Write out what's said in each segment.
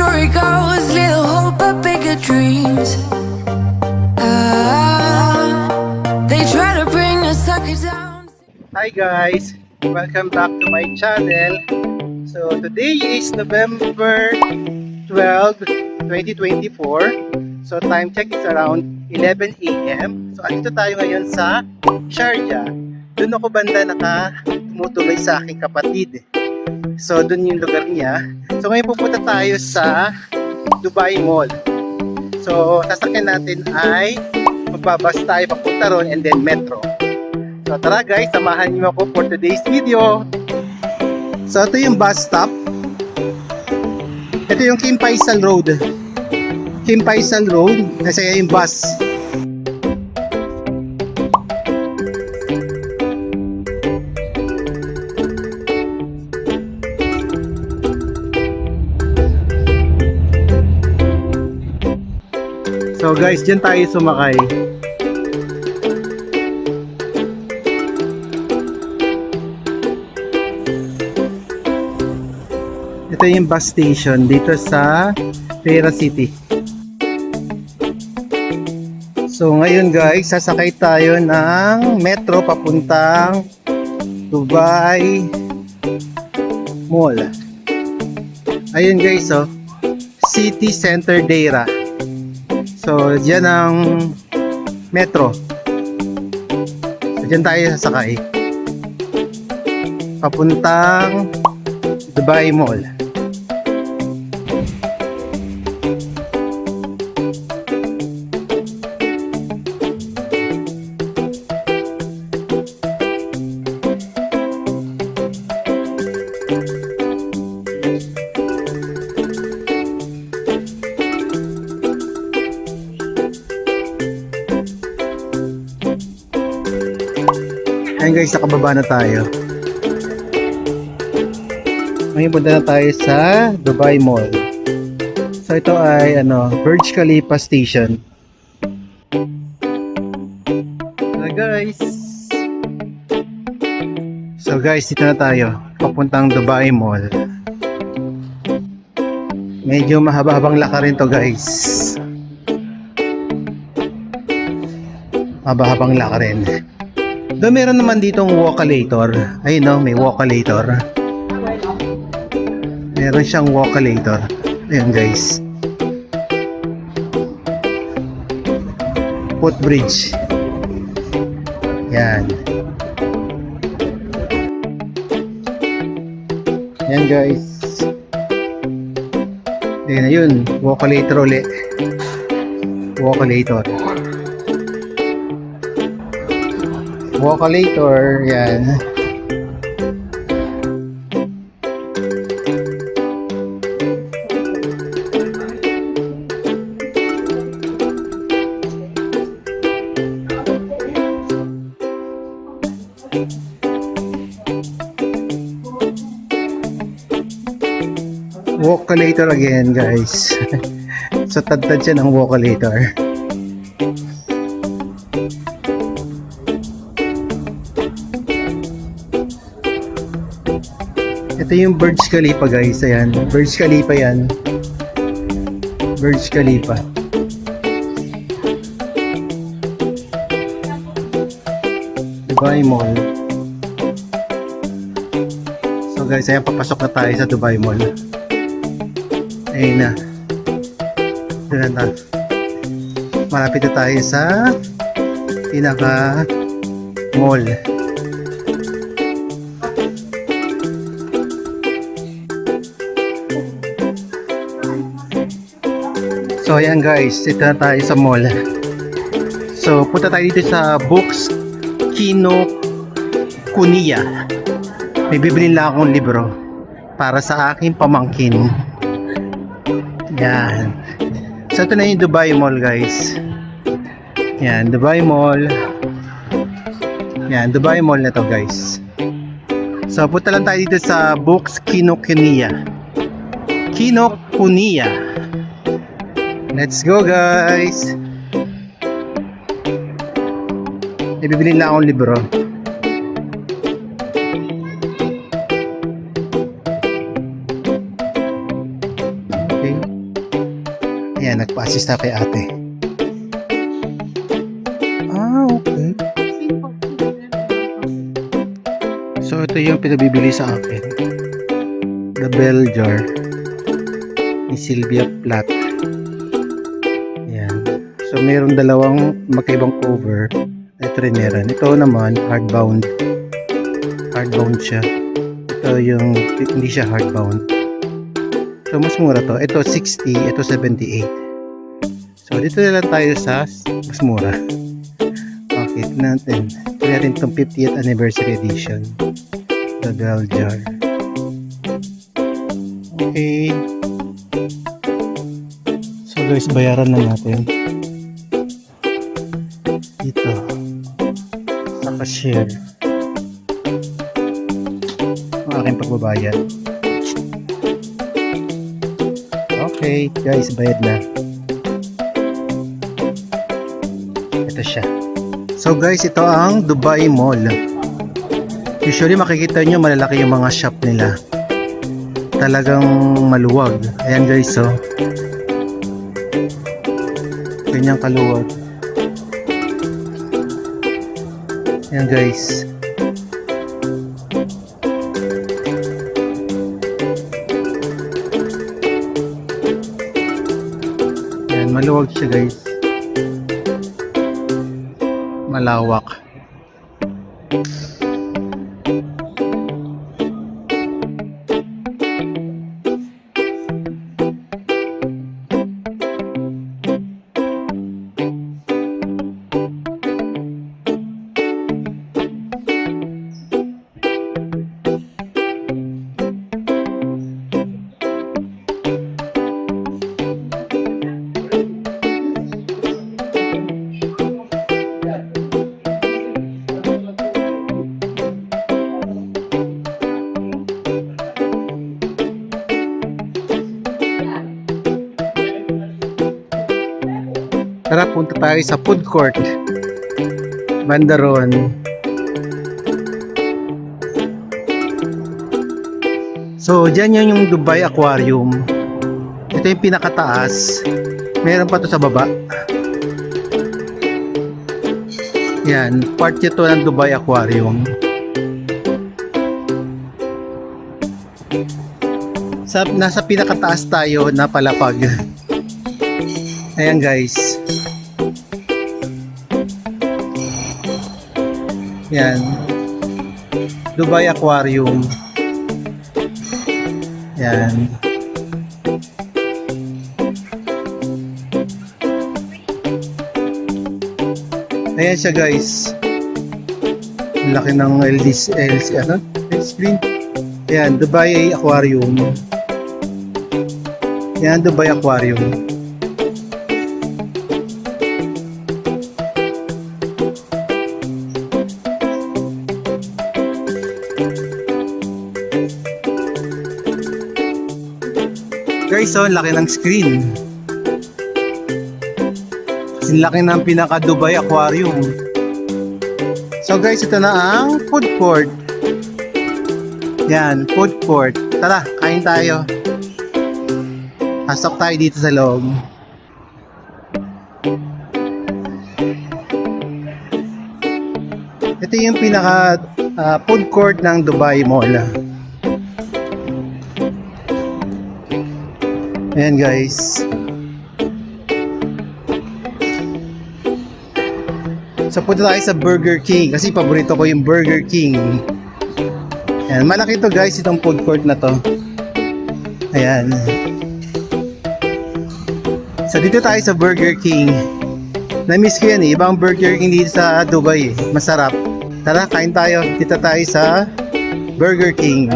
story goes, little hope but bigger dreams. They try to bring a sucker down. Hi guys, welcome back to my channel. So today is November 12, 2024. So time check is around 11 AM. So andito tayo ngayon sa Sharjah. Doon ako banda tumutuloy sa aking kapatid. So doon yung lugar niya. So ngayon pupunta tayo sa Dubai Mall. So sasakyan natin ay magbabas tayo papunta ron and then metro. So tara guys, samahan niyo ako for today's video. So ito yung bus stop. Ito yung Kim Faisal Road. Kim Faisal Road, kasi yung bus. So guys, dyan tayo sumakay. Ito yung bus station dito sa Pearl City. So ngayon guys, sasakay tayo ng metro papuntang Dubai Mall. Ayun guys, oh, City Center Deira. So dyan ang metro. So dyan tayo sasakay papuntang Dubai Mall. Ayun guys, nakababa na tayo. Ngayon punta na tayo sa Dubai Mall. So ito ay Burj Khalifa Station. So guys, dito na tayo papuntang Dubai Mall. Medyo mahaba-habang lakarin to guys. Mahaba-habang lakarin. Doon meron naman ditong walkalator. Ayun no, may walkalator. Meron siyang walkalator. Ayun guys. Footbridge. Yan. Yan guys. Ayun na yun. Walkalator ulit. Walkalator. Walkalator, yan. Walkalator again guys. So tad-tad siya ng walkalator. Ito yung Burj Khalifa guys, ayan. Burj Khalifa yan. Burj Khalifa. Dubai Mall. So guys, ayan, papasok na tayo sa Dubai Mall. Ayun na. Doon na. Malapit na tayo sa pinaka mall. So ayan guys, ito na tayo sa mall. So punta tayo dito sa Books Kinokuniya. May bibili lang akong libro para sa aking pamangkin. Yan. So ito na yung Dubai Mall guys. Yan, Dubai Mall. Yan, Dubai Mall na to guys. So punta lang tayo dito sa Books Kinokuniya. Kinokuniya. Let's go guys. Ibibili na akong libro. Okay. Ayan, nagpa-assist na kay ate. Ah, okay. So, ito yung pinabibili sa akin. The Bell Jar ni Sylvia Plath. Ayan. So, mayroong dalawang magkaibang cover. Ito rin meron. Ito naman, hardbound. Hardbound siya. Ito yung, hindi siya hardbound. So, mas mura to. Ito 60, ito 78. So, dito na lang tayo sa mas mura. Okay, natin. Ito natin itong 50th anniversary edition. The Bell Jar. Okay. So, guys, bayaran na natin. Dito. Sa cashier. Ang aking pagbabayad. Okay, guys, bayad na. Ito siya. So guys, ito ang Dubai Mall. Usually makikita nyo malalaki yung mga shop nila. Talagang maluwag. Ayan guys, so. Ganyang kaluwag. Ayan guys. Maluwag siya guys. Malawak. Tara, punta tayo sa food court. Bandaron. So, dyan yun yung Dubai Aquarium. Ito yung pinakataas. Meron pa to sa baba. Yan, part ito ng Dubai Aquarium. Nasa pinakataas tayo na palapag. Ayan guys. Yan. Dubai Aquarium. Yan. Ayan siya guys. Laki ng LCD screen. Ayan, Dubai Aquarium. Yan, Dubai Aquarium. Guys, so laki ng screen. Kasi laki ng pinaka Dubai Aquarium. So guys, ito na ang food court. Yan, food court. Tara, kain tayo. Pasok tayo dito sa loob. Ito yung pinaka food court ng Dubai Mall. Ayan guys. So punta tayo sa Burger King kasi paborito ko yung Burger King. Ayan, malaki to guys, itong food court na to. Ayan. So dito tayo sa Burger King. Na-miss ko yan eh, ibang Burger King dito sa Dubai eh. Masarap. Tara, kain tayo. Dito tayo sa Burger King.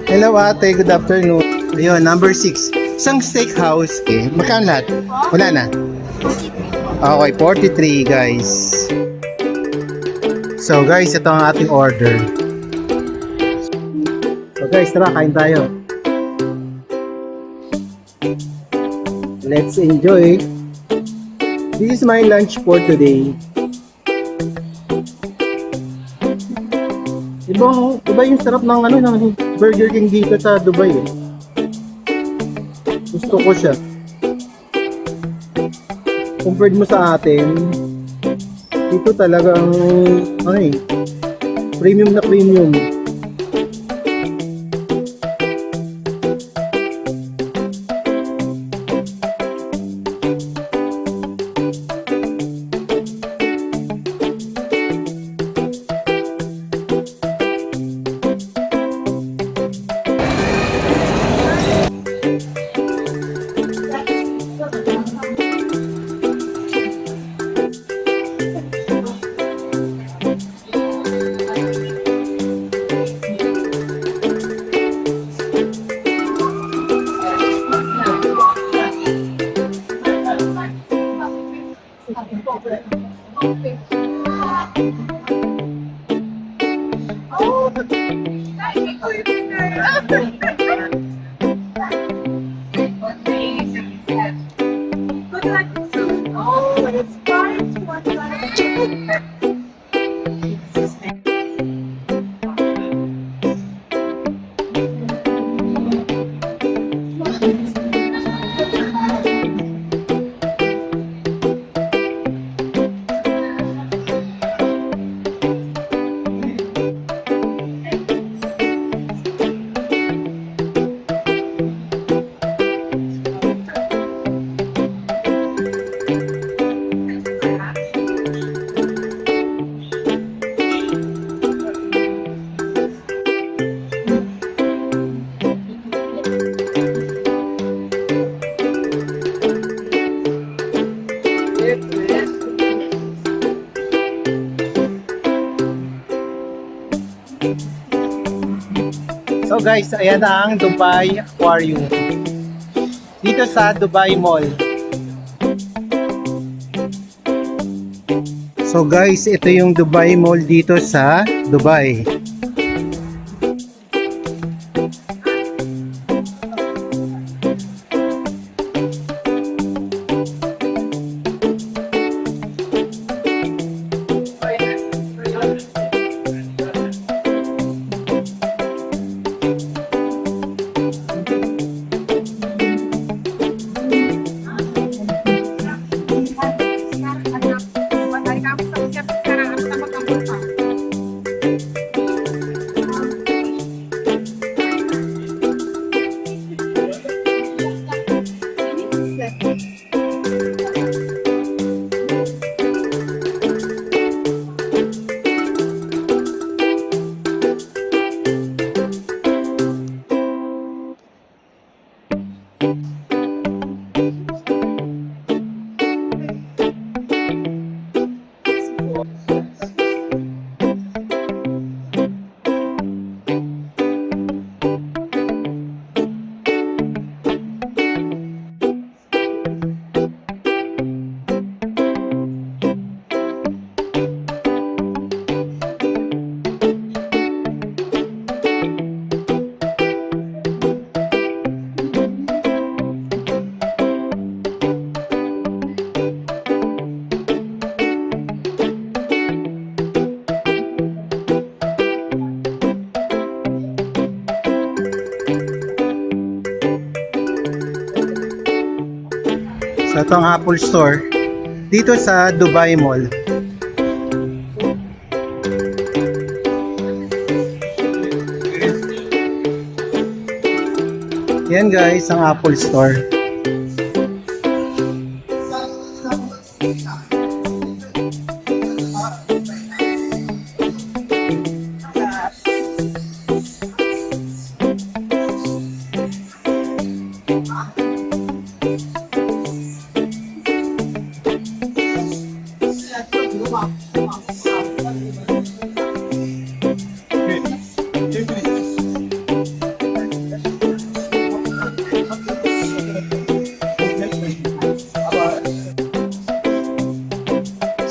Hello ate, good afternoon. Ayun, number 6. Isang steakhouse. Okay, magkano lahat? Wala na. Okay, 43 guys. So guys, ito ang ating order. So guys, tara, kain tayo. Let's enjoy. This is my lunch for today. Iba yung sarap ng ano ng Burger King dito sa Dubai eh. Gusto ko siya. Compared mo sa atin, dito talagang ano eh, premium na premium. So guys, ayan na ang Dubai Aquarium dito sa Dubai Mall. So guys, ito yung Dubai Mall dito sa Dubai. So ito ang Apple Store dito sa Dubai Mall. Yan guys, ang Apple Store.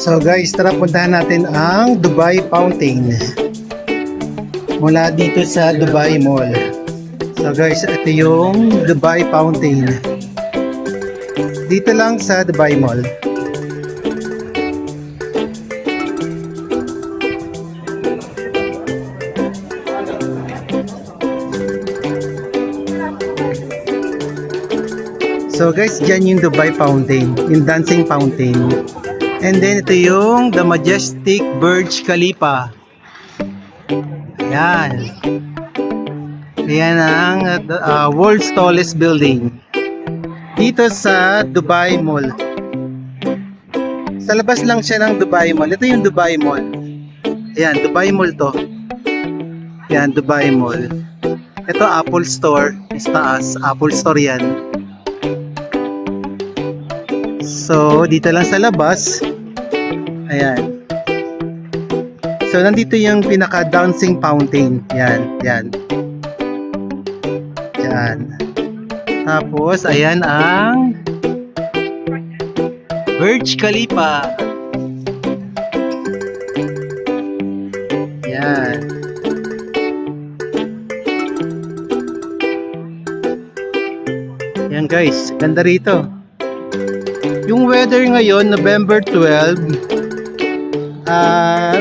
So guys, tara puntahan natin ang Dubai Fountain mula dito sa Dubai Mall. So guys, ito yung Dubai Fountain dito lang sa Dubai Mall. So guys, dyan yung Dubai Fountain, yung dancing fountain. And then ito yung the majestic Burj Khalifa. Ayan. Ayan ang world's tallest building. Dito sa Dubai Mall. Sa labas lang siya ng Dubai Mall. Ito yung Dubai Mall. Ayan, Dubai Mall to. Ayan, Dubai Mall. Ito Apple Store. Sa taas, Apple Store yan. So, dito lang sa labas. Ayan. So, nandito yung pinaka-dancing fountain. Yan, yan. Yan. Tapos, ayan ang Burj Khalifa. Yan. Yan guys, ganda rito. Yung weather ngayon, November 12,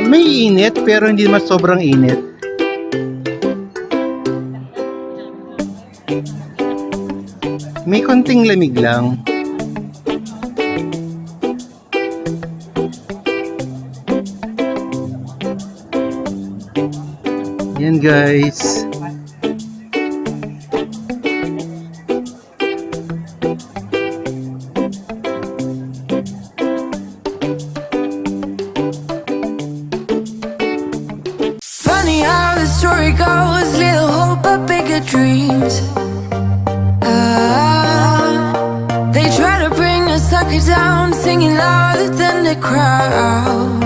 may init pero hindi naman sobrang init. May konting lamig lang. Yan guys. Funny how the story goes, little hope but bigger dreams. They try to bring a sucker down, singing louder than the crowd.